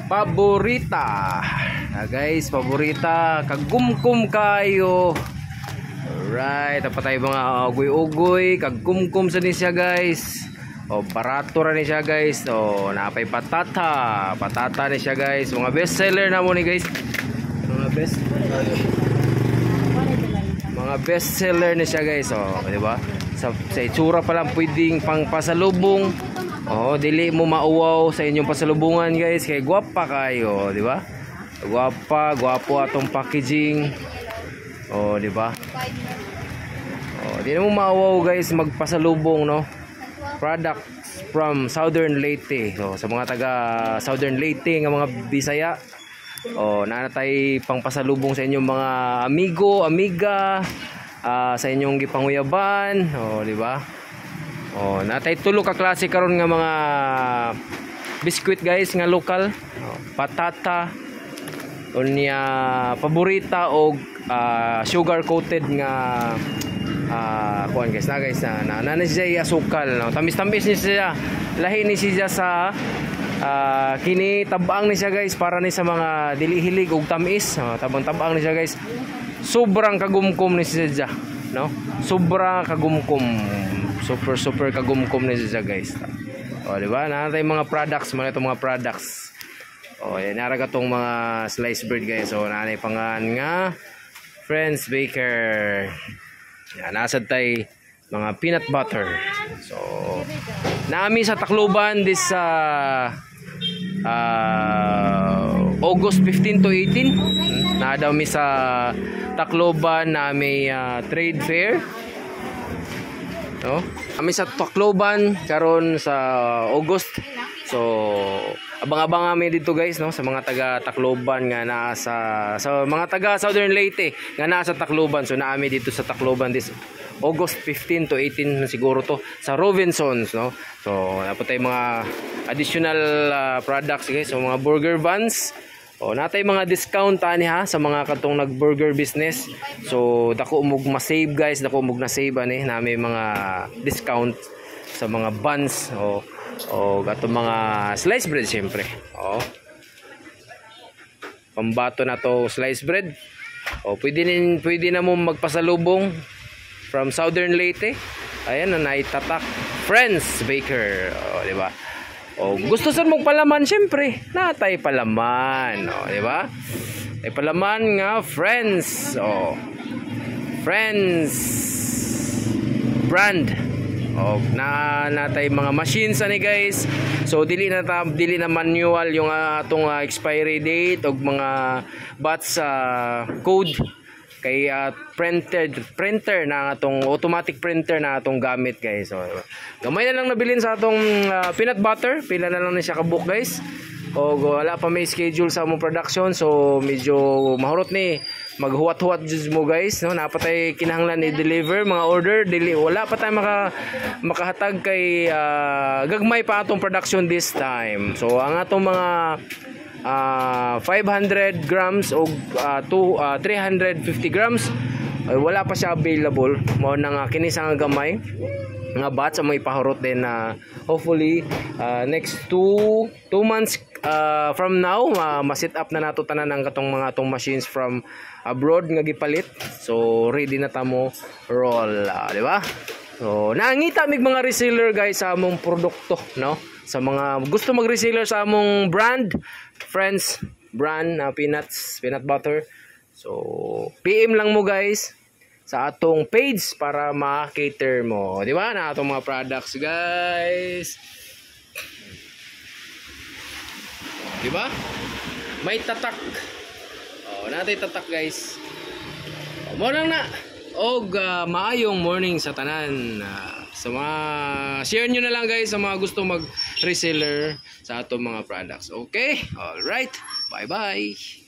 paborita. Guys, paborita kagumkum kayo. Alright, apa tayo mga ugoy-ugoy, kagkumkum sa siya guys. O barato ra ni siya guys. O napay patata ni siya guys. Mga best seller na mo ni guys. Mga best seller ni siya guys. O di ba? Sa itsura pa lang pwedeng pang pasalubong. O dili mo mauwaw sa inyong pasalubungan guys. Kay gwapa kayo, di ba? Gwapo atong packaging. O di ba? O di na mo mauwaw guys magpasalubong, no? Products from Southern Leyte. So sa mga taga Southern Leyte nga mga Bisaya, o nanatay pang pasalubong sa inyong mga amigo, amiga, sa inyong gipanguyaban, o di ba? O natay tulo ka klase karon nga mga biskuit guys nga lokal. Patata, unya paborita og sugar coated nga kuan guys na siya asukal, no? Tamis-tamis ni siya, lahi ni siya sa kini tabang ni siya guys, para ni sa mga dili hilig og tamis, tabang ni siya guys. Sobrang kagumkum ni siya, no? Sobrang kagumkum, super kagumkum ni siya guys. O di ba? Natay mga products, mga products. O yan, nara katong mga sliced bread guys. So nanay pangan nga Friends Baker. Yan, nasad tay mga peanut butter. So naami sa Tacloban this August 15 to 18. Na daw mi sa Tacloban na may trade fair. No? Kami sa Tacloban karon sa August. So abang-abang kami dito guys, no, sa mga taga Tacloban nga nasa sa mga taga Southern Leyte nga nasa Tacloban. So naami dito sa Tacloban this August 15 to 18 siguro to sa Robinsons, no. So napatay mga additional products guys, so mga burger buns. O natay mga discount ani ha sa mga katong nag-burger business. So dako umog ma-save guys, dako umog na save ani nami mga discount sa mga buns o gato mga sliced bread syempre. O pambato na to sliced bread. O pwede na mo magpasalubong from Southern Leyte. Ayan na naitatak Friends Baker. O di ba? O gusto sa mong palaman syempre, natay palaman, o di ba? Ay palaman nga Friends. O Friends brand. O natay mga machines ani guys. So dili na manual yung atong expiry date og mga batch code. Kay printer na atong automatic printer na atong gamit guys. So gamay na lang nabilin sa atong peanut butter, pila na lang na siya ka-book guys. O wala pa may schedule sa among production, so medyo mahurot ni maghuwat-huwat jud mo guys, no? Napatay kinahanglan i-deliver mga order, wala pa tay makahatag kay gagmay pa atong production this time. So ang atong mga 500 grams o 350 grams wala pa siya available. Mao na nga kini sa gamay nga batch mo ipahurot din na hopefully next 2 months from now ma-set up na nato tanan ang katong mga atong machines from abroad nga gipalit. So ready na ta mo roll, di ba? So nangita mig mga reseller guys sa among produkto, no? Sa mga gusto mag-reseller sa among brand, Friends brand peanut butter. So PM lang mo guys sa atong page para ma-cater mo, di ba? Na atong mga products guys. Di ba? May tatak. Oh, natay tatak guys. Mo lang na. Og maayong morning sa tanan. So share nyo na lang guys sa mga gusto mag-reseller sa atong mga products. Okay? All right. Bye-bye.